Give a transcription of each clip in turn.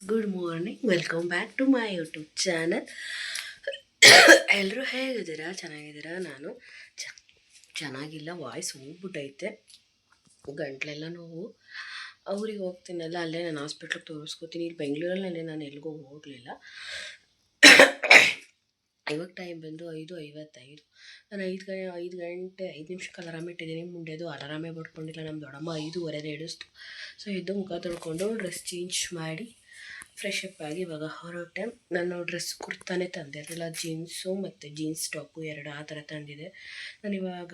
Good morning, welcome back to my YouTube channel. ಎಲ್ಲರೂ ಹೇಗಿದ್ದೀರಾ? ಚೆನ್ನಾಗಿದ್ದೀರಾ? ನಾನು ಚೆನ್ನಾಗಿಲ್ಲ, ವಾಯ್ಸ್ ಹೋಗ್ಬಿಟ್ಟೈತೆ, ಗಂಟ್ಲೆಲ್ಲ ನೋವು. ಅವ್ರಿಗೆ ಹೋಗ್ತೀನಲ್ಲ, ಅಲ್ಲೇ ನಾನು ಹಾಸ್ಪಿಟ್ಲಿಗೆ ತೋರಿಸ್ಕೊತೀನಿ. ಇಲ್ಲಿ ಬೆಂಗಳೂರಲ್ಲಿ ನಾನು ಎಲ್ಲಿಗೂ ಹೋಗಲಿಲ್ಲ. ಇವಾಗ ಟೈಮ್ ಬಂದು 5:55. ನಾನು 5 ಗಂಟೆ 5 ನಿಮಿಷಕ್ಕೆ ಅಲಾರಾಮ್ ಇಟ್ಟಿದ್ದೀನಿ. ಮುಂಡೆದು ಅಲಾರಾಮೇ ಬಡ್ಕೊಂಡಿಲ್ಲ. ನಮ್ಮ ದೊಡ್ಡಮ್ಮ 5:15 ಎಡಿಸ್ತು. ಸೊ ಎದ್ದು ಮುಖ ತೊಳ್ಕೊಂಡು ಡ್ರೆಸ್ ಚೇಂಜ್ ಮಾಡಿ ಫ್ರೆಶ್ ಅಪ್ ಆಗಿ ಇವಾಗ ಹೊರಟೆ. ನಾನು ಡ್ರೆಸ್ ಕುರ್ತಾನೆ ತಂದಿರಲಿಲ್ಲ, ಜೀನ್ಸು ಮತ್ತು ಜೀನ್ಸ್ ಟಾಪು ಎರಡು ಆ ಥರ ತಂದಿದೆ ನಾನು ಇವಾಗ.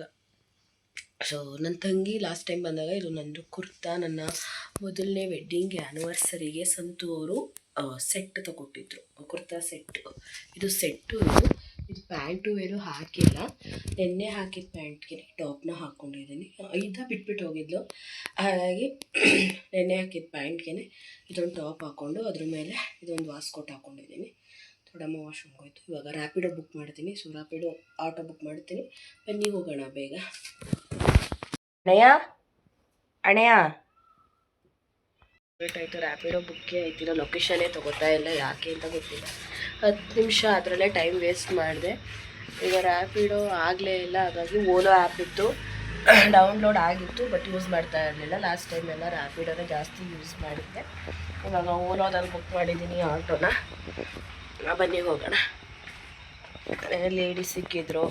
ಸೊ ನನ್ನ ತಂಗಿ ಲಾಸ್ಟ್ ಟೈಮ್ ಬಂದಾಗ ಇದು ನಂದು ಕುರ್ತಾ, ನನ್ನ ಮೊದಲನೇ ವೆಡ್ಡಿಂಗ್ ಆ್ಯನಿವರ್ಸರಿಗೆ ಸಂತು ಅವರು ಸೆಟ್ ತೊಗೊಟ್ಟಿದ್ರು, ಕುರ್ತಾ ಸೆಟ್ಟು. ಇದು ಸೆಟ್ಟು, ಇದು ಪ್ಯಾಂಟು ಏನು ಹಾಕಿಲ್ಲ. ನೆನ್ನೆ ಹಾಕಿದ ಪ್ಯಾಂಟ್ಗೆ ಟಾಪ್ನ ಹಾಕ್ಕೊಂಡಿದ್ದೀನಿ. ಬಿಟ್ಬಿಟ್ಟು ಹೋಗಿದ್ಲು, ಹಾಗಾಗಿ ನೆನ್ನೆ ಹಾಕಿದ ಪ್ಯಾಂಟ್ಗೆ ಇದೊಂದು ಟಾಪ್ ಹಾಕ್ಕೊಂಡು ಅದ್ರ ಮೇಲೆ ಇದೊಂದು ವಾಸ್ಕೋಟ್ ಹಾಕ್ಕೊಂಡಿದ್ದೀನಿ. ದೊಡ್ಡಮ್ಮ ವಾಶ್ರೂಮ್ಗೆ ಹೋಯ್ತು. ಇವಾಗ ರ್ಯಾಪಿಡೋ ಬುಕ್ ಮಾಡ್ತೀನಿ. ಸೊ ರ್ಯಾಪಿಡೋ ಆಟೋ ಬುಕ್ ಮಾಡ್ತೀನಿ, ಬನ್ನಿ ಹೋಗೋಣ ಬೇಗ. ಅಣೆಯ ಆಯಿತು, ರ್ಯಾಪಿಡೋ ಬುಕ್ಕೇ ಆಯ್ತಿಲ್ಲ, ಲೊಕೇಶನ್ನೇ ತೊಗೋತಾ ಇಲ್ಲ, ಯಾಕೆ ಅಂತ ಗೊತ್ತಿಲ್ಲ. 10 ನಿಮಿಷ ಅದರಲ್ಲೇ ಟೈಮ್ ವೇಸ್ಟ್ ಮಾಡಿದೆ. ಈಗ ರ್ಯಾಪಿಡೋ ಆಗಲೇ ಇಲ್ಲ, ಹಾಗಾಗಿ ಓಲೋ ಆ್ಯಪ್ ಇತ್ತು, ಡೌನ್ಲೋಡ್ ಆಗಿತ್ತು, ಬಟ್ ಯೂಸ್ ಮಾಡ್ತಾ ಇರಲಿಲ್ಲ. ಲಾಸ್ಟ್ ಟೈಮ್ ಎಲ್ಲ ರ್ಯಾಪಿಡೋನೇ ಜಾಸ್ತಿ ಯೂಸ್ ಮಾಡಿದ್ದೆ. ಇವಾಗ ಓಲೋದಲ್ಲಿ ಬುಕ್ ಮಾಡಿದ್ದೀನಿ ಆಟೋನ. ಬನ್ನಿ ಹೋಗೋಣ. ಲೇಡೀಸ್ ಸಿಕ್ಕಿದ್ರು,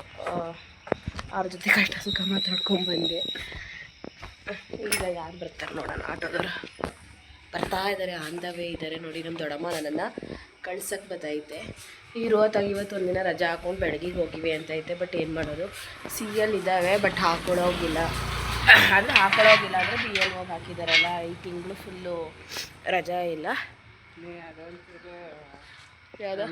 ಅವ್ರ ಜೊತೆ ಕಷ್ಟ ಸುಖ ಮಾತಾಡ್ಕೊಂಡ್ಬಂದೆ. ಈಗ ಯಾರು ಬರ್ತಾರೆ ನೋಡೋಣ. ಆಟೋದವರು ಬರ್ತಾ ಇದ್ದಾರೆ, ಆನ್ ದ ವೇ ಇದ್ದಾರೆ ನೋಡಿ. ನಮ್ಮ ದೊಡ್ಡಮ್ಮ ನನ್ನನ್ನು ಕಳ್ಸಕ್ಕೆ ಬತ್ತೈತೆ. ಇವತ್ತು ಒಂದಿನ ರಜಾ ಹಾಕ್ಕೊಂಡು ಬೆಳಗಿಗೆ ಹೋಗಿವೆ ಅಂತೈತೆ. ಬಟ್ ಏನು ಮಾಡೋದು, CL ಇದ್ದಾವೆ, ಬಟ್ ಹಾಕ್ಕೊಳ್ಳೋಗಿಲ್ಲ. ಅಂದರೆ ಹಾಕ್ಕೊಳ್ಳೋಗಿಲ್ಲ ಅಂದರೆ BL ಹಾಕಿದಾರಲ್ಲ, ಈ ತಿಂಗಳು ಫುಲ್ಲು ರಜಾ ಇಲ್ಲ. ಯಾವುದು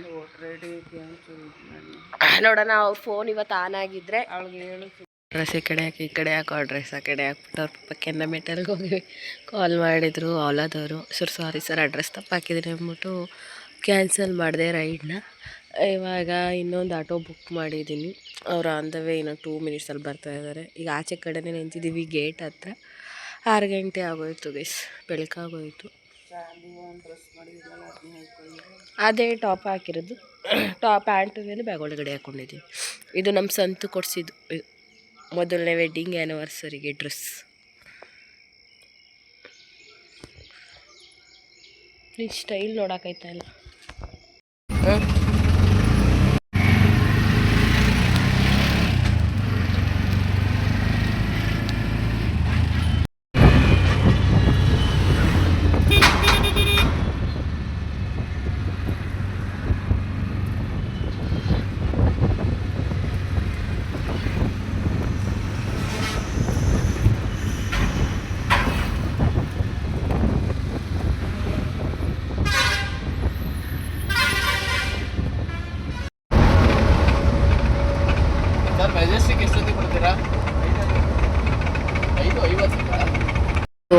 ನೋಡೋಣ. ಅವ್ರ ಫೋನ್ ಇವತ್ತು ಆನ್ ಆಗಿದ್ದರೆ ಅವಳಿಗೆ ಹೇಳು, ಡ್ರೆಸ್ ಈ ಕಡೆ ಹಾಕಿ, ಈ ಕಡೆ ಹಾಕೋ ಡ್ರೆಸ್ ಆ ಕಡೆ ಹಾಕ್ಬಿಟ್ಟು ಅವ್ರ ಪಕ್ಕದಿಂದ ಮೆಟಲ್ಗೆ ಹೋಗಿ ಕಾಲ್ ಮಾಡಿದರು ಓಲಾದವರು. ಸಾರಿ ಸರ್, ಅಡ್ರೆಸ್ ತಪ್ಪು ಹಾಕಿದ್ದೀನಿ ಅಂದ್ಬಿಟ್ಟು ಕ್ಯಾನ್ಸಲ್ ಮಾಡಿದೆ ರೈಡ್ನ. ಇವಾಗ ಇನ್ನೊಂದು ಆಟೋ ಬುಕ್ ಮಾಡಿದ್ದೀನಿ. ಅವರು ಆನ್ ದ ವೇ ಇನ್ನೂ 2 ಮಿನಿಟ್ಸಲ್ಲಿ ಬರ್ತಾಯಿದ್ದಾರೆ. ಈಗ ಆಚೆ ಕಡೆನೇ ನಿಂತಿದ್ದೀವಿ ಗೇಟ್ ಹತ್ರ. 6 ಗಂಟೆ ಆಗೋಯ್ತು ಗೈಸ್, ಬೆಳಕಾಗೋಯ್ತು. ಅದೇ ಟಾಪ್ ಹಾಕಿರೋದು, ಪ್ಯಾಂಟು ಮೇಲೆ ಬ್ಯಾಗ್ ಒಳಗಡೆ ಹಾಕ್ಕೊಂಡಿದ್ದೀನಿ. ಇದು ನಮ್ಮ ಸಂತು ಕೊಡಿಸಿದ್ದು, ಮೊದಲನೇ ವೆಡ್ಡಿಂಗ್ ಆ್ಯನಿವರ್ಸರಿಗೆ ಡ್ರೆಸ್. ಈ ಸ್ಟೈಲ್ ನೋಡೋಕ್ಕಾಯ್ತಾ ಇಲ್ಲ.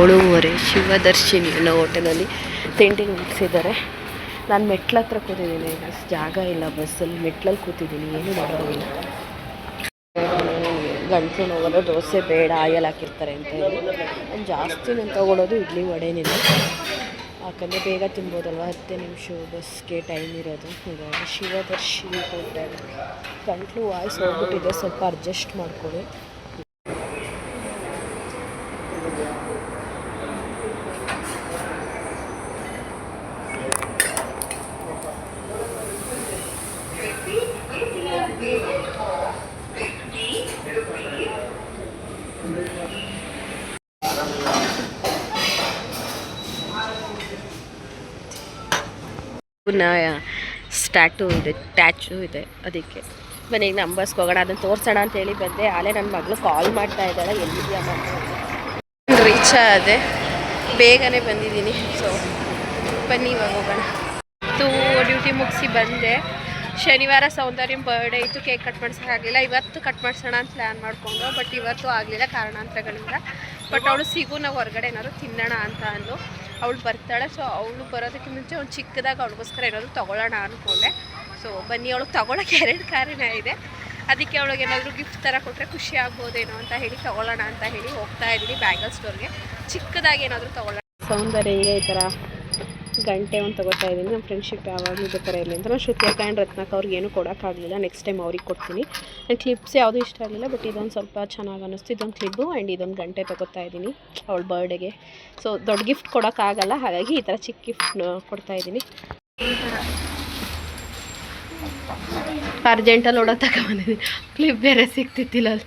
ಏಳುವರೆ ಶಿವದರ್ಶಿನಿ ಅನ್ನೋ ಹೋಟೆಲಲ್ಲಿ ತಿಂಡಿ ಮುಗಿಸಿದ್ದಾರೆ. ನಾನು ಮೆಟ್ಲ ಹತ್ರ ಕೂತಿದ್ದೀನಿ, ಜಾಗ ಇಲ್ಲ ಬಸ್ಸಲ್ಲಿ, ಮೆಟ್ಲಲ್ಲಿ ಕೂತಿದ್ದೀನಿ, ಏನು ಮಾಡೋದಿಲ್ಲ. ಗಂಟಲು ನೋವೋದು, ದೋಸೆ ಬೇಡ ಆಯಲ್ ಹಾಕಿರ್ತಾರೆ ಅಂತ ಹೇಳಿ ನಾನು ಜಾಸ್ತಿ ನಾನು ತೊಗೊಳೋದು ಇಡ್ಲಿ ವಡೆನಿಲ್ಲ, ಯಾಕಂದರೆ ಬೇಗ ತಿನ್ಬೋದಲ್ವ. 10 ನಿಮಿಷ ಬಸ್ಗೆ ಟೈಮ್ ಇರೋದು. ಇವಾಗ ಶಿವದರ್ಶಿನಿ ಹೋಟೆಲ್. ಗಂಟಲು ವಾಯ್ಸ್ ಹೋಗ್ಬಿಟ್ಟಿದೆ, ಸ್ವಲ್ಪ ಅಡ್ಜಸ್ಟ್ ಮಾಡ್ಕೊಳ್ಳಿ. ಸ್ಟ್ಯಾಚು ಇದೆ, ಅದಕ್ಕೆ ಬನ್ನಿ ಈಗ ನಂಬರ್ಸ್ಗೆ ಹೋಗೋಣ. ಅದನ್ನು ತೋರಿಸೋಣ ಅಂತೇಳಿ ಬಂದೆ. ಆಲೇ ನನ್ನ ಮಗಳು ಕಾಲ್ ಮಾಡ್ತಾ ಇದ್ದಾಳೆ, ಎಲ್ಲಿದೆಯಾ ರೀಚ್ ಆದೆ, ಬೇಗನೆ ಬಂದಿದ್ದೀನಿ. ಸೊ ಬನ್ನಿ ಇವಾಗ ಹೋಗೋಣ. ಡ್ಯೂಟಿ ಮುಗಿಸಿ ಬಂದೆ. ಶನಿವಾರ ಸೌಂದರ್ಯ ಬರ್ಡೇ ಇತ್ತು, ಕೇಕ್ ಕಟ್ ಮಾಡಿಸೋಕ್ಕಾಗಲಿಲ್ಲ. ಇವತ್ತು ಕಟ್ ಮಾಡಿಸೋಣ ಅಂತ ಪ್ಲ್ಯಾನ್ ಮಾಡಿಕೊಂಡು, ಬಟ್ ಇವತ್ತು ಆಗಲಿಲ್ಲ ಕಾರಣಾಂತರಗಳಿಂದ. ಬಟ್ ಅವಳು ಸಿಗು, ನಾವು ಹೊರಗಡೆ ಏನಾದ್ರು ತಿನ್ನೋಣ ಅಂತ ಅಂದು ಅವಳು ಬರ್ತಾಳೆ. ಸೊ ಅವಳು ಬರೋದಕ್ಕೆ ಮುಂಚೆ ಒಂದು ಚಿಕ್ಕದಾಗ ಅವಳಿಗೋಸ್ಕರ ಏನಾದರೂ ತೊಗೊಳ್ಳೋಣ ಅಂದ್ಕೊಂಡೆ. ಸೊ ಬನ್ನಿ, ಅವಳಿಗೆ ತೊಗೊಳಕ್ಕೆ 2 ಕಾರಿನ ಇದೆ, ಅದಕ್ಕೆ ಅವಳಿಗೆ ಏನಾದರೂ ಗಿಫ್ಟ್ ಥರ ಕೊಟ್ಟರೆ ಖುಷಿ ಆಗ್ಬೋದೇನೋ ಅಂತ ಹೇಳಿ ತೊಗೊಳ್ಳೋಣ ಅಂತ ಹೇಳಿ ಹೋಗ್ತಾ ಇದ್ದೀನಿ ಬ್ಯಾಂಗಲ್ ಸ್ಟೋರ್ಗೆ. ಚಿಕ್ಕದಾಗಿ ಏನಾದರೂ ತೊಗೊಳ್ಳೋಣ. ಸೌಂದರ್ಯ ಈ ಥರ ಗಂಟೆ ಒಂದು ತೊಗೋತಾ ಇದ್ದೀನಿ. ನಮ್ಮ ಫ್ರೆಂಡ್ಶಿಪ್ ಯಾವಾಗಲೂ ಇದೇ ಥರ ಇರಲಿ ಅಂತ. ನಾನು ಶ್ರುತಿಯಕ್ಕ ಆ್ಯಂಡ್ ರತ್ನಕ್ಕೆ ಅವ್ರಿಗೆ ಏನೂ ಕೊಡೋಕ್ಕಾಗಲಿಲ್ಲ. ನೆಕ್ಸ್ಟ್ ಟೈಮ್ ಅವ್ರಿಗೆ ಕೊಡ್ತೀನಿ. ನನ್ನ ಕ್ಲಿಪ್ಸ್ ಯಾವುದೂ ಇಷ್ಟ ಆಗಲಿಲ್ಲ, ಬಟ್ ಇದೊಂದು ಸ್ವಲ್ಪ ಚೆನ್ನಾಗಿ ಅನ್ನಿಸ್ತು. ಇದೊಂದು ಕ್ಲಿಪ್ಪು ಆ್ಯಂಡ್ ಇದೊಂದು ಗಂಟೆ ತೊಗೋತಾ ಇದ್ದೀನಿ ಅವಳ ಬರ್ಡೇಗೆ. ಸೊ ದೊಡ್ಡ ಗಿಫ್ಟ್ ಕೊಡೋಕ್ಕಾಗಲ್ಲ, ಹಾಗಾಗಿ ಈ ಥರ ಚಿಕ್ಕ ಗಿಫ್ಟ್ ಕೊಡ್ತಾಯಿದ್ದೀನಿ. ಅರ್ಜೆಂಟಲ್ಲಿ ಓಡೋ ತಗೊಂಡಿದ್ದೀನಿ. ಕ್ಲಿಪ್ ಬೇರೆ ಸಿಗ್ತಿತ್ತಿಲ್ಲ ಅಲ್ಲಿ.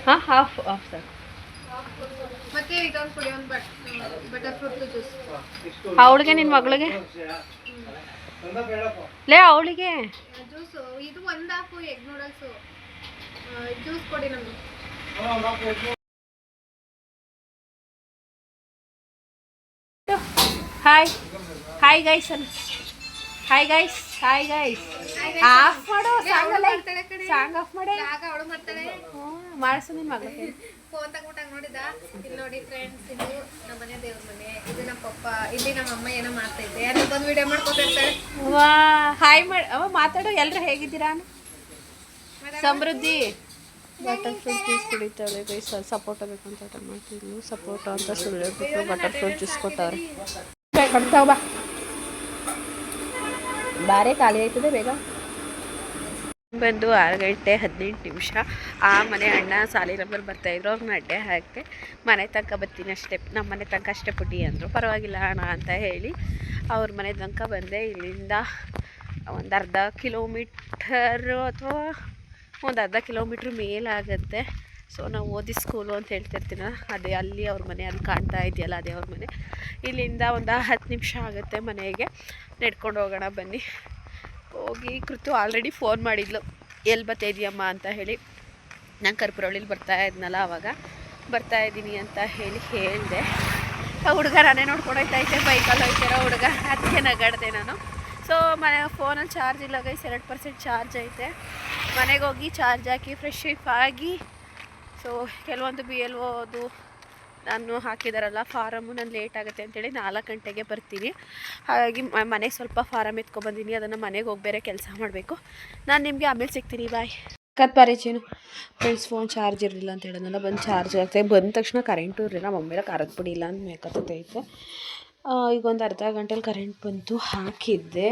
ಹಾಂ ಹಾಫ್ ಸರ್. ಅವಳಿಗೆ ನಿನ್ನ ಮಗಳಿಗೆ ಲೇ ಅವಳಿಗೆ ಜ್ಯೂಸು ಇದು ಒಂದು ಹಾಫು ಎಗ್ ನೂಡಲ್ಸು ಜ್ಯೂಸ್ ಕೊಡಿ ನಮಗೆ. Hi hi guys hi guys hi guys. Of ಮಾಡು ಸಾಂಗ್ ಆಫ್ ಮಾಡಿ ಅವಳು ಮಾಡ್ತಾಳೆ. ಮಾಡಿಸು ನಿನ್ನ ಮಗಳಿಗೆ. ಫೋನ್ ತಗೊಂಡಾಗ ನೋಡಿದ. ಇಲ್ಲಿ ನೋಡಿ ಫ್ರೆಂಡ್ಸ್, ಇದು ನಮ್ಮ ಮನೆ ದೇವ್ರ ಮನೆ, ಇದು ನಮ್ಮ ಪಪ್ಪ, ಇಲ್ಲಿ ನಮ್ಮ ಅಮ್ಮ ಏನೋ ಮಾಡ್ತೈತೆ, ಯಾರೋ ಬಂದು ವಿಡಿಯೋ ಮಾಡ್ಕೊತಿರ್ತಾಳೆ. ವಾ ಹಾಯ್ ಮಾಡಿ ಅವ ಮಾತಾಡು. ಎಲ್ಲರೂ ಹೇಗಿದ್ದೀರಾ? ಸಮೃದ್ಧಿ ಬಟರ್ ಫ್ರೂಟ್ ಜ್ಯೂಸ್ ಕುಡಿತಾರೆ ಗೈಸ್. ಸಪೋಟ ಬೇಕು ಅಂತ ಆರ್ಡರ್ ಮಾಡ್ತಿದ್ಲು. ಸಪೋಟ ಅಂತ ಸುಳ್ಳು ಬಿಟ್ಟು ಬಟರ್ ಫ್ರೂಟ್ ಜ್ಯೂಸ್ ಕೊಟ್ಟವ್ರೆ. ಕೊಡ್ತಾವ ಬಾ, ಬಾರೇ ಖಾಲಿ ಆಯ್ತದೆ ಬೇಗ. ಬಂದು 6:15 ಆ ಮನೆ ಅಣ್ಣ ಸಾಲಿ ನಂಬರ್ ಬರ್ತಾಯಿದ್ರು. ಅವ್ರನ್ನ ಅಡ್ಡೆ ಹಾಕಿ ಮನೆ ತನಕ ಬರ್ತೀನಿ ಅಷ್ಟೇ, ನಮ್ಮ ಮನೆ ತನಕ ಅಷ್ಟೇ ಪುಡಿ ಅಂದರು. ಪರವಾಗಿಲ್ಲ ಅಣ್ಣ ಅಂತ ಹೇಳಿ ಅವ್ರ ಮನೆ ತನಕ ಬಂದೆ. ಇಲ್ಲಿಂದ ಒಂದು ಅರ್ಧ ಕಿಲೋಮೀಟರ್ ಅಥವಾ ಒಂದು ಅರ್ಧ ಕಿಲೋಮೀಟ್ರ್ ಮೇಲಾಗುತ್ತೆ. ಸೊ ನಾವು ಓದಿ ಸ್ಕೂಲು ಅಂತ ಹೇಳ್ತಿರ್ತೀನ, ಅದೇ ಅಲ್ಲಿ ಅವ್ರ ಮನೆ ಅಲ್ಲಿ ಕಾಣ್ತಾ ಇದೆಯಲ್ಲ, ಅದೇ ಅವ್ರ ಮನೆ. ಇಲ್ಲಿಂದ ಒಂದು 10 ನಿಮಿಷ ಆಗುತ್ತೆ ಮನೆಗೆ. ನಡ್ಕೊಂಡು ಹೋಗೋಣ ಬನ್ನಿ. ಹೋಗಿ ಕೃತು ಆಲ್ರೆಡಿ ಫೋನ್ ಮಾಡಿದ್ಲು, ಎಲ್ಲಿ ಬರ್ತಾಯಿದ್ದೀಯಮ್ಮ ಅಂತ ಹೇಳಿ. ನಾನು ಕರ್ಪುರಹಳ್ಳಿಲಿ ಬರ್ತಾ ಇದ್ನಲ್ಲ, ಆವಾಗ ಬರ್ತಾಯಿದ್ದೀನಿ ಅಂತ ಹೇಳಿದೆ. ಹುಡುಗ ನಾನೇ ನೋಡ್ಕೊಂಡು ಹೋಯ್ತೈತೆ, ಬೈಕಲ್ಲಿ ಹೋಯ್ತಿರೋ ಹುಡುಗ, ಅದಕ್ಕೆ ನಗಾಡ್ದೆ ನಾನು. ಸೊ ಮನೆ ಫೋನಲ್ಲಿ ಚಾರ್ಜ್ ಇಲ್ಲ ಗೈಸ್, 2% ಚಾರ್ಜ್ ಐತೆ. ಮನೆಗೆ ಹೋಗಿ ಚಾರ್ಜ್ ಹಾಕಿ ಫ್ರೆಶ್ ಆಗಿ, ಸೊ ಕೆಲವೊಂದು BLOದು ನಾನು ಹಾಕಿದಾರಲ್ಲ ಫಾರಮ್ಮು, ನಾನು ಲೇಟ್ ಆಗುತ್ತೆ ಅಂತೇಳಿ 4 ಗಂಟೆಗೆ ಬರ್ತೀನಿ. ಹಾಗಾಗಿ ಮನೆಗೆ ಸ್ವಲ್ಪ ಫಾರಮ್ ಎತ್ಕೊಬಂದಿನಿ, ಅದನ್ನು ಮನೆಗೆ ಹೋಗಿ ಬೇರೆ ಕೆಲಸ ಮಾಡಬೇಕು. ನಾನು ನಿಮಗೆ ಆಮೇಲೆ ಸಿಗ್ತೀನಿ, ಬಾಯ್. ಪರಿಚಯನು ಫ್ರೆಂಡ್ಸ್. ಫೋನ್ ಚಾರ್ಜ್ ಇರಲಿಲ್ಲ ಅಂತ ಹೇಳಿದ್ನಲ್ಲ, ಬಂದು ಚಾರ್ಜ್ ಆಗ್ತಾಯಿದೆ. ಬಂದ ತಕ್ಷಣ ಕರೆಂಟು ಇರಲಿಲ್ಲ, ಮಮ್ಮಿಲ್ಲ ಖಾರದ ಪುಡಿ ಇಲ್ಲ ಅಂತ ಮೇಕತ್ತೈತೆ. ಈಗ ಒಂದು ಅರ್ಧ ಗಂಟೆಲಿ ಕರೆಂಟ್ ಬಂತು, ಹಾಕಿದ್ದೆ.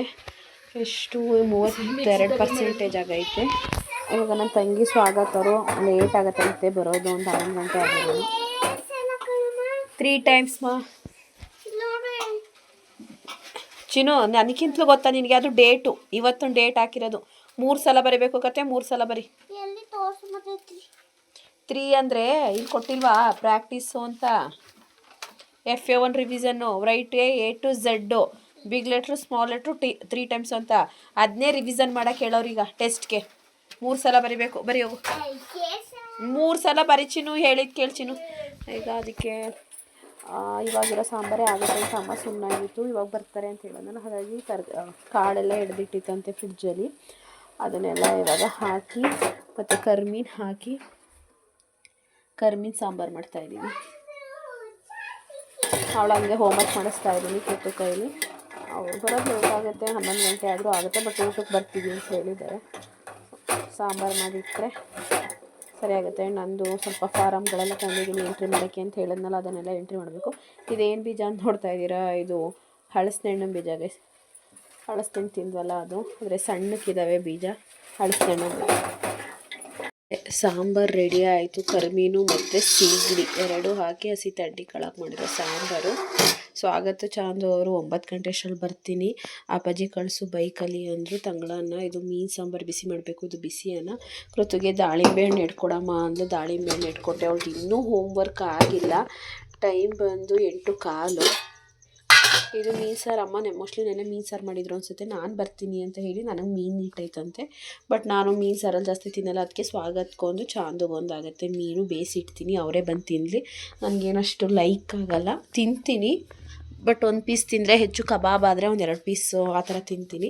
ಎಷ್ಟು 32% ಆಗೈತೆ. ಇವಾಗ ನನ್ನ ತಂಗಿ ಸ್ವಾಗತರು ಲೇಟ್ ಆಗತ್ತಂತೆ ಬರೋದು, ಒಂದು 11 ಗಂಟೆ ಆಗೋದು. 3 ಟೈಮ್ಸ್ ಚಿನ್ನು, ನನಗಿಂತಲೂ ಗೊತ್ತಾ ನಿನಗೆ? ಅದು ಡೇಟು, ಇವತ್ತೊಂದು ಡೇಟ್ ಹಾಕಿರೋದು. 3 ಸಲ ಬರೀಬೇಕು ಕತೆ, 3 ಸಲ ಬರಿ. 3 ಅಂದರೆ ಇಲ್ಲಿ ಕೊಟ್ಟಿಲ್ವಾ ಪ್ರಾಕ್ಟೀಸು ಅಂತ. FA1 revision, write A to Z, big letter small letter 3 times ಅಂತ. ಅದನ್ನೇ ರಿವಿಸನ್ ಮಾಡೋಕ್ಕೆ ಹೇಳೋರೀಗ ಟೆಸ್ಟ್ಗೆ. 3 ಸಲ ಬರಿಬೇಕು. ಬರೀ ಹೋಗು, 3 ಸಲ ಬರಿ ಚಿನ್ನು, ಹೇಳಿದ್ದು ಕೇಳ್ಚಿನ್ನು. ಈಗ ಅದಕ್ಕೆ ಇವಾಗಿರೋ ಸಾಂಬಾರೇ ಆಗುತ್ತೆ ಅಂತ ಅಮ್ಮ ಸುಮ್ಮನಾಗಿತ್ತು. ಇವಾಗ ಬರ್ತಾರೆ ಅಂತ ಹೇಳೋದಲ್ಲ, ಹಾಗಾಗಿ ಕಾಳೆಲ್ಲ ಹಿಡ್ದಿಟ್ಟಿತ್ತಂತೆ ಫ್ರಿಡ್ಜಲ್ಲಿ. ಅದನ್ನೆಲ್ಲ ಇವಾಗ ಹಾಕಿ ಮತ್ತು ಕರ್ಮೀನು ಹಾಕಿ ಕರ್ಮೀನು ಸಾಂಬಾರು ಮಾಡ್ತಾಯಿದ್ದೀನಿ. ಅವಳು ಹಂಗೆ ಹೋಮ್ವರ್ಕ್ ಮಾಡಿಸ್ತಾ ಇದ್ದೀನಿ ಕೂತು ಕೈಲಿ. ಅವ್ರು ಬರೋದು ಲೇಟ್ ಆಗುತ್ತೆ, 11 ಗಂಟೆ ಆದರೂ ಆಗುತ್ತೆ, ಬಟ್ ಊಟಕ್ಕೆ ಬರ್ತೀವಿ ಅಂತ ಹೇಳಿದ್ದಾರೆ. ಸಾಂಬಾರು ಮಾಡಿಟ್ಟರೆ ಸರಿ ಆಗುತ್ತೆ. ನಂದು ಸ್ವಲ್ಪ ಫಾರಮ್ಗಳೆಲ್ಲ ತಂದಿದ್ದೀನಿ ಎಂಟ್ರಿ ಮಾಡೋಕ್ಕೆ ಅಂತ ಹೇಳಿದ್ನಲ್ಲ, ಅದನ್ನೆಲ್ಲ ಎಂಟ್ರಿ ಮಾಡಬೇಕು. ಇದೇನು ಬೀಜ ಅಂತ ನೋಡ್ತಾ ಇದ್ದೀರಾ? ಇದು ಹಳಸೆಹಣ್ಣಿನ ಬೀಜ ಗೈಸ್. ಹಳಸೆಹಣ್ಣು ತಿಂದ್ವಲ್ಲ ಅದು, ಆದರೆ ಸಣ್ಣಕ್ಕಿದ್ದಾವೆ ಬೀಜ ಹಳಸೆಹಣ್ಣು. ಸಾಂಬಾರು ರೆಡಿ ಆಯಿತು. ಕರಿಮೀನು ಮತ್ತು ಸೀಗಡಿ 2 ಹಾಕಿ ಹಸಿ ತಡ್ಡಿ ಕಳಾಕ್ ಮಾಡಿರೋ ಸಾಂಬಾರು. ಸ್ವಾಗತ ಚಾಂದು ಅವರು 9 ಗಂಟೆ ಅಷ್ಟರಲ್ಲಿ ಬರ್ತೀನಿ, ಅಪ್ಪಾಜಿ ಕಳಿಸು ಬೈಕಲ್ಲಿ ಅಂದರು. ತಂಗಳನ್ನ ಇದು ಮೀನು ಸಾಂಬಾರು ಬಿಸಿ ಮಾಡಬೇಕು, ಇದು ಬಿಸಿ ಅನ್ನ. ಕೃತಿಗೆ ದಾಳಿಂಬೆ ಹಣ್ಣು ಇಟ್ಕೊಡಮ್ಮ ಅಂದು ದಾಳಿಂಬೆ ಹಣ್ಣು ಇಟ್ಕೊಟ್ಟೆ. ಅವ್ಳಿಗೆ ಇನ್ನೂ ಹೋಮ್ವರ್ಕ್ ಆಗಿಲ್ಲ. ಟೈಮ್ ಬಂದು 8:15. ಇದು ಮೀನು ಸಾರು. ಅಮ್ಮ ಮೋಸ್ಟ್ಲಿ ನೆನ್ನೆ ಮೀನು ಸಾರು ಮಾಡಿದ್ರು ಅನಿಸುತ್ತೆ. ನಾನು ಬರ್ತೀನಿ ಅಂತ ಹೇಳಿ ನನಗೆ ಮೀನು ಇಟ್ಟೈತಂತೆ, ಬಟ್ ನಾನು ಮೀನು ಸಾರಲ್ಲಿ ಜಾಸ್ತಿ ತಿನ್ನಲ್ಲ. ಅದಕ್ಕೆ ಸ್ವಾಗತಕ್ಕೊಂದು ಚಾಂದುಗೊಂದು ಆಗುತ್ತೆ. ಮೀನು ಬೇಯಿಸಿಡ್ತೀನಿ, ಅವರೇ ಬಂದು ತಿನ್ನಲಿ. ನನಗೇನಷ್ಟು ಲೈಕ್ ಆಗಲ್ಲ, ತಿಂತೀನಿ ಬಟ್ 1 ಪೀಸ್ ತಿಂದರೆ ಹೆಚ್ಚು. ಕಬಾಬ್ ಆದರೆ ಒಂದು 2 ಪೀಸು ಆ ಥರ ತಿಂತೀನಿ.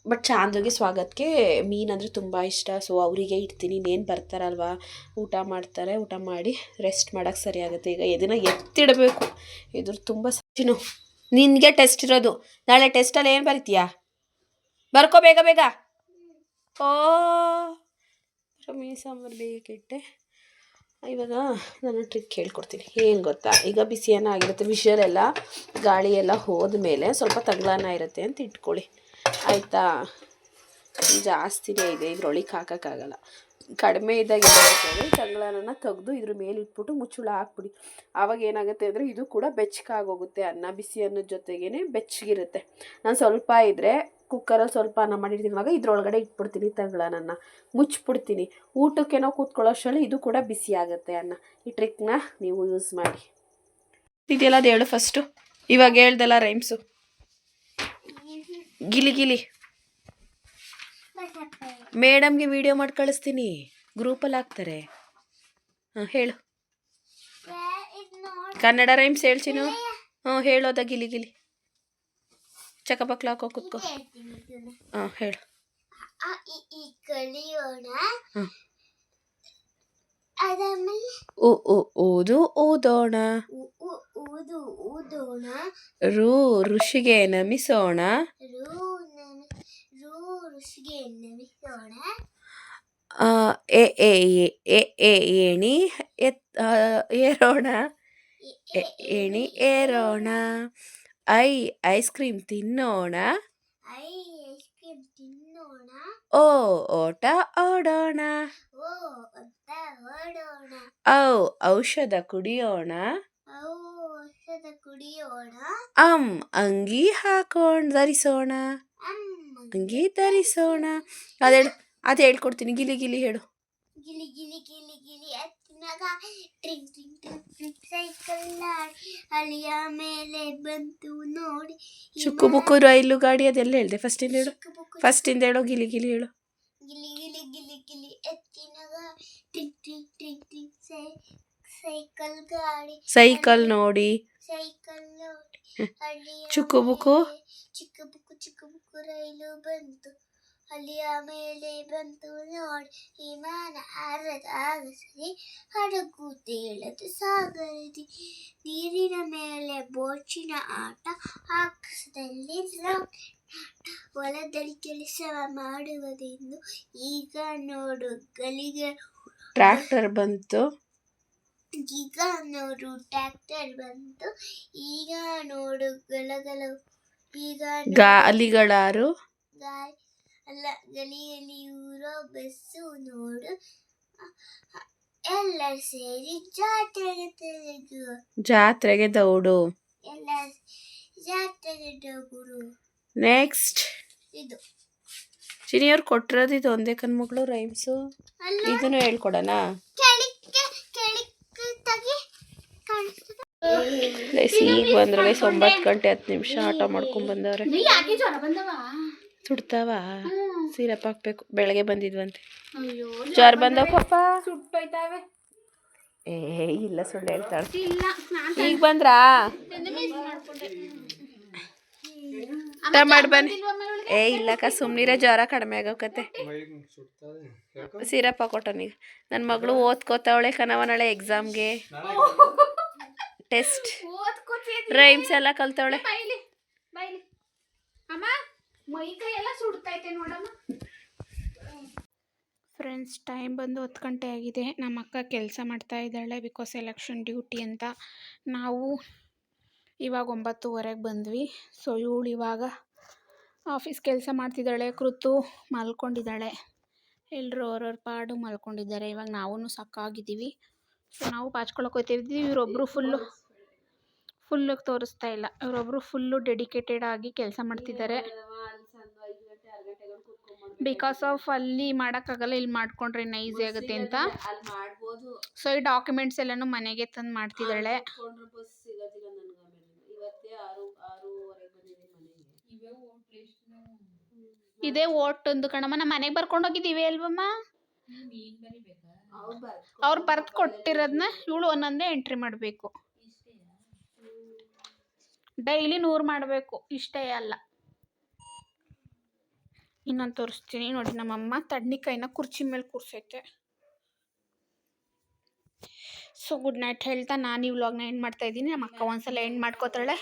ಬಟ್ ಚಾಂದುಗೆ ಸ್ವಾಗತಕ್ಕೆ ಮೀನು ಅಂದರೆ ತುಂಬ ಇಷ್ಟ. ಸೊ ಅವರಿಗೆ ಇಡ್ತೀನಿ. ಇನ್ನೇನು ಬರ್ತಾರಲ್ವ, ಊಟ ಮಾಡ್ತಾರೆ, ಊಟ ಮಾಡಿ ರೆಸ್ಟ್ ಮಾಡೋಕ್ಕೆ ಸರಿ ಆಗುತ್ತೆ. ಈಗ ಇದನ್ನು ಎತ್ತಿಡಬೇಕು, ಇದ್ರ ತುಂಬ ಸಚಿನು. ನಿನಗೆ ಟೆಸ್ಟ್ ಇರೋದು ನಾಳೆ. ಟೆಸ್ಟಲ್ಲಿ ಏನು ಬರಿತೀಯಾ? ಬರ್ಕೋ ಬೇಗ ಬೇಗ. ಮೀನು ಸಾಂಬಾರು ಬೇಯಕ್ಕೆ ಇಟ್ಟೆ. ಇವಾಗ ನಾನು ಟ್ರಿಕ್ ಹೇಳ್ಕೊಡ್ತೀನಿ. ಏನು ಗೊತ್ತಾ, ಈಗ ಬಿಸಿಯನ್ನ ಆಗಿರುತ್ತೆ, ವಿಷಲೆಲ್ಲ ಗಾಳಿ ಎಲ್ಲ ಹೋದ್ಮೇಲೆ ಸ್ವಲ್ಪ ತಗ್ಲಾನ ಇರುತ್ತೆ ಅಂತ ಇಟ್ಕೊಳ್ಳಿ, ಆಯಿತಾ. ಜಾಸ್ತಿನೇ ಇದೆ, ಇದ್ರೊಳಗೆ ಹಾಕೋಕ್ಕಾಗಲ್ಲ. ಕಡಿಮೆ ಇದ್ದಾಗ ಏನಾಗುತ್ತೆ, ತಗ್ಲಾನ ತೆಗೆದು ಇದ್ರ ಮೇಲೆ ಇಟ್ಬಿಟ್ಟು ಮುಚ್ಚಳ ಹಾಕ್ಬಿಡಿ. ಆವಾಗ ಏನಾಗುತ್ತೆ ಅಂದರೆ ಇದು ಕೂಡ ಬೆಚ್ಚಗಾಗೋಗುತ್ತೆ. ಅನ್ನ ಬಿಸಿ ಅನ್ನದ ಜೊತೆಗೇ ಬೆಚ್ಚಗಿರುತ್ತೆ. ನಾನು ಸ್ವಲ್ಪ ಇದ್ದರೆ ಕುಕ್ಕರಲ್ಲಿ ಸ್ವಲ್ಪ ಅನ್ನ ಮಾಡಿರ್ತೀನವಾಗ ಇದ್ರೊಳಗಡೆ ಇಟ್ಬಿಡ್ತೀನಿ, ತಗ್ಲಾನನ್ನು ಮುಚ್ಚಿಬಿಡ್ತೀನಿ. ಊಟಕ್ಕೇನೋ ಕೂತ್ಕೊಳ್ಳೋ ಅಷ್ಟರಲ್ಲಿ ಇದು ಕೂಡ ಬಿಸಿ ಆಗುತ್ತೆ ಅನ್ನ. ಈ ಟ್ರಿಕ್ನ ನೀವು ಯೂಸ್ ಮಾಡಿ. ಇದೆಲ್ಲ ಅದು ಹೇಳು ಫಸ್ಟು. ಇವಾಗ ಹೇಳ್ದಲ್ಲ ರೈಮ್ಸು. ಗಿಲಿ ಗಿಲಿ ಮೇಡಮ್ಗೆ ವಿಡಿಯೋ ಮಾಡಿ ಕಳಿಸ್ತೀನಿ, ಗ್ರೂಪಲ್ಲಿ ಹಾಕ್ತಾರೆ. ಹಾಂ ಹೇಳು, ಕನ್ನಡ ರೈಮ್ಸ್ ಹೇಳ್ತೀನು. ಹೇಳೋದ ಗಿಲಿ ಗಿಲಿ ಚಕಪಕ್ಲ ಹಾಕೋ ಕೂತ್ಕೋ. ಹೇಳು. ಓದು ಓದೋಣ, ಋಷಿಗೆ ನಮಿಸೋಣ, ಏಣಿ ಏರೋಣ, ಏಣಿ ಏರೋಣ, ಐಸ್ ಕ್ರೀಮ್ ತಿನ್ನೋಣ, ಓಟ ಓಡೋಣ, ಔಷಧ ಕುಡಿಯೋಣ, ಅಂಗಿ ಧರಿಸೋಣ, ಅಂಗಿ ಧರಿಸೋಣ. ಅದು ಹೇಳ್ಕೊಡ್ತೀನಿ. ಗಿಲಿ ಗಿಲಿ ಹೇಳು. ಗಿಲಿ ಗಿಲಿ ಗಿಲಿ ಗಿಲಿ ಎತ್ತಿನಾಗ ಟ್ರಿಂಗ್ ಟ್ರಿಂಗ್ ಟ್ರಿಂಗ್ ಟ್ರಿಂಗ್ ಸೈಕಲ್ ಅಳಿಯ ಮೇಲೆ ಬಂತು ನೋಡಿ. ಚುಕ್ಕು ಬುಕ್ಕು ರೈಲು ಗಾಡಿ ಅದೆಲ್ಲ ಹೇಳಿದೆ. ಫಸ್ಟಿಂದ ಹೇಳು. ಗಿಲಿ ಗಿಲಿ ಹೇಳು. ಗಿಲಿ ಗಿಲಿ ಗಿಲಿ ಗಿಲಿ ಎತ್ತಿನಾಗ ಟ್ರಿಂಗ್ ಟ್ರಿಂಗ್ ಟ್ರಿಂಗ್ ಟ್ರಿಂಗ್ ಸೈಕಲ್ ಗಾಡಿ, ಸೈಕಲ್ ನೋಡಿ. ಚುಕ್ಕು ಬುಕ್ಕು ರೈಲು ಬಂತು, ಅಲ್ಲಿಯ ಮೇಲೆ ಬಂತು ನೋಡಿ. ವಿಮಾನ ಹಾರದಾಗ ಸರಿ, ಹಡಗು ತೇಳದು ಸಾಗರದಿ, ನೀರಿನ ಮೇಲೆ ಬೋಚಿನ ಆಟ, ಆಕಾಶದಲ್ಲಿ ಹೊಲದಲ್ಲಿ ಕೆಲಸ ಮಾಡುವುದೆಂದು, ಈಗ ನೋಡು ಗಲಿಗೆ ಟ್ರ್ಯಾಕ್ಟರ್ ಬಂತು, ಈಗ ನೋಡು ಟ್ರ್ಯಾಕ್ಟರ್ ಬಂತು, ಈಗ ನೋಡು ಗಲಗಲ, ಈಗ ಗಾಲಿಗಳಾರು, ಅಲ್ಲ ಗಲಿಯಲ್ಲಿ ಊರೋ ಬಸ್ಸು ನೋಡು, ಎಲ್ಲ ಸೇರಿ ಜಾತ್ರೆಗೆ ದೌಡು. ಎಲ್ಲ ಜಾತ್ರೆಗೆ ದೌಡು. ನೆಕ್ಸ್ಟ್ ಇದು ಚಿನಿಯವ್ರು ಕೊಟ್ಟಿರೋದು ಇದು ಒಂದೇ ಕಣ್ಮಗಳು ರೈಮ್ಸು. ಇದನ್ನು ಹೇಳ್ಕೊಡೋಣ. ಈಗ ಬಂದ್ರೆ 9 ಗಂಟೆ 10 ನಿಮಿಷ ಆಟ ಮಾಡ್ಕೊಂಡ್ ಬಂದವ್ರೆ. ಸುಡ್ತಾವ, ಸಿರಪ್ ಹಾಕ್ಬೇಕು. ಬೆಳಗ್ಗೆ ಬಂದಿದ್ವಂತೆ. ಜ್ವರ ಬಂದವ ಪಾಪ. ಇಲ್ಲ ಸುಳ್ಳು ಹೇಳ್ತಾಳೆ. ಈಗ ಬಂದ್ರಾ ಮಾಡಿ ಬನ್ನಿ. ಇಲ್ಲಕ್ಕ ಸುಮ್ಮನಿರ, ಜ್ವರ ಕಡಿಮೆ ಆಗೋಕತ್ತೆ. ಸಿರಪ್ ಹಾಕೊಟ್ಟನೀಗ. ನನ್ನ ಮಗಳು ಓದ್ಕೋತಾವಳೆ ಕಣವ, ನಾಳೆ ಎಕ್ಸಾಮ್ಗೆ ಟೆಸ್ಟ್ ರೈಮ್ಸ್ ಎಲ್ಲ ಕಲ್ತವಳೆ. ಫ್ರೆಂಡ್ಸ್, ಟೈಮ್ ಬಂದು 10 ಗಂಟೆ ಆಗಿದೆ. ನಮ್ಮ ಅಕ್ಕ ಕೆಲಸ ಮಾಡ್ತಾ ಇದ್ದಾಳೆ, ಬಿಕಾಸ್ ಎಲೆಕ್ಷನ್ ಡ್ಯೂಟಿ ಅಂತ. ನಾವು ಇವಾಗ 9:30ಗೆ ಬಂದ್ವಿ. ಸೊ ಇವಳು ಇವಾಗ ಆಫೀಸ್ ಕೆಲಸ ಮಾಡ್ತಿದ್ದಾಳೆ. ಕೃತು ಮಲ್ಕೊಂಡಿದ್ದಾಳೆ. ಎಲ್ಲರೂ ಅವ್ರವ್ರ ಪಾಡು ಮಲ್ಕೊಂಡಿದ್ದಾರೆ. ಇವಾಗ ನಾವೂ ಸಾಕಾಗಿದ್ದೀವಿ. ಸೊ ನಾವು ಪಾಚ್ಕೊಳಕ್ಕೆ ಹೋಗ್ತಿದ್ವಿ. ಇವರೊಬ್ಬರು ಫುಲ್ಲು ತೋರಿಸ್ತಾ ಇಲ್ಲ. ಇವರೊಬ್ಬರು ಫುಲ್ಲು ಡೆಡಿಕೇಟೆಡ್ ಆಗಿ ಕೆಲಸ ಮಾಡ್ತಿದ್ದಾರೆ. ಬಿಕಾಸ್ ಆಫ್ ಅಲ್ಲಿ ಮಾಡೋಕ್ಕಾಗಲ್ಲ, ಇಲ್ಲಿ ಮಾಡ್ಕೊಂಡ್ರೆ ಇನ್ನೂ ಈಸಿ ಆಗುತ್ತೆ ಅಂತ. ಸೊ ಈ ಡಾಕ್ಯುಮೆಂಟ್ಸ್ ಎಲ್ಲನೂ ಮನೆಗೆ ತಂದು ಮಾಡ್ತಿದ್ದಾಳೆ. ಇದೇ ಓಟೊಂದು ಕಣಮ್ಮ, ನಮ್ಮ ಮನೆಗೆ ಬರ್ಕೊಂಡು ಹೋಗಿದ್ದೀವಿ ಅಲ್ವಮ್ಮ. ಅವ್ರು ಬರ್ದು ಕೊಟ್ಟಿರೋದನ್ನ ಇವಳು ಒಂದೊಂದೇ ಎಂಟ್ರಿ ಮಾಡಬೇಕು. ಡೈಲಿ 100 ಮಾಡಬೇಕು, ಇಷ್ಟೇ ಅಲ್ಲ. ಇನ್ನೊಂದು ತೋರಿಸ್ತೀನಿ ನೋಡಿ. ನಮ್ಮಮ್ಮ ತಡ್ನಿಕಾಯಿನ ಕುರ್ಚಿ ಮೇಲೆ ಕೂರ್ಸೈತೆ. ಸೊ ಗುಡ್ ನೈಟ್ ಹೇಳ್ತಾ ನಾನು ಈ ವ್ಲಾಗ್ನ ಎಂಡ್ ಮಾಡ್ತಾ ಇದ್ದೀನಿ. ನಮ್ಮ ಅಕ್ಕ ಒಂದ್ಸಲ ಎಂಡ್ ಮಾಡ್ಕೋತಾಳೆ.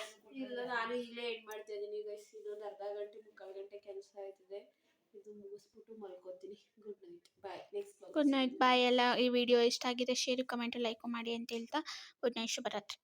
ಇಲ್ಲ, ನಾನು ಇಲ್ಲೇ ಎಂಡ್ ಮಾಡ್ತಾ ಇದ್ದೀನಿ. ಇನ್ನೊಂದು ಅರ್ಧ ಗಂಟೆ 3/4 ಗಂಟೆ ಕೆಲಸ ಆಯ್ತಿದೆ. ಇದು ಮುಗಿಸ್ಬಿಟ್ಟು ಮಲ್ಕೋತೀನಿ. Good night, bye. Next good night bye. ಎಲ್ಲ ಈ ವಿಡಿಯೋ ಇಷ್ಟ ಆಗಿದೆ ಶೇರ್ ಕಮೆಂಟ್ ಲೈಕ್ ಮಾಡಿ ಅಂತ ಹೇಳ್ತಾ ಗುಡ್ ನೈಟ್, ಶುಭರಾತ್ರಿ.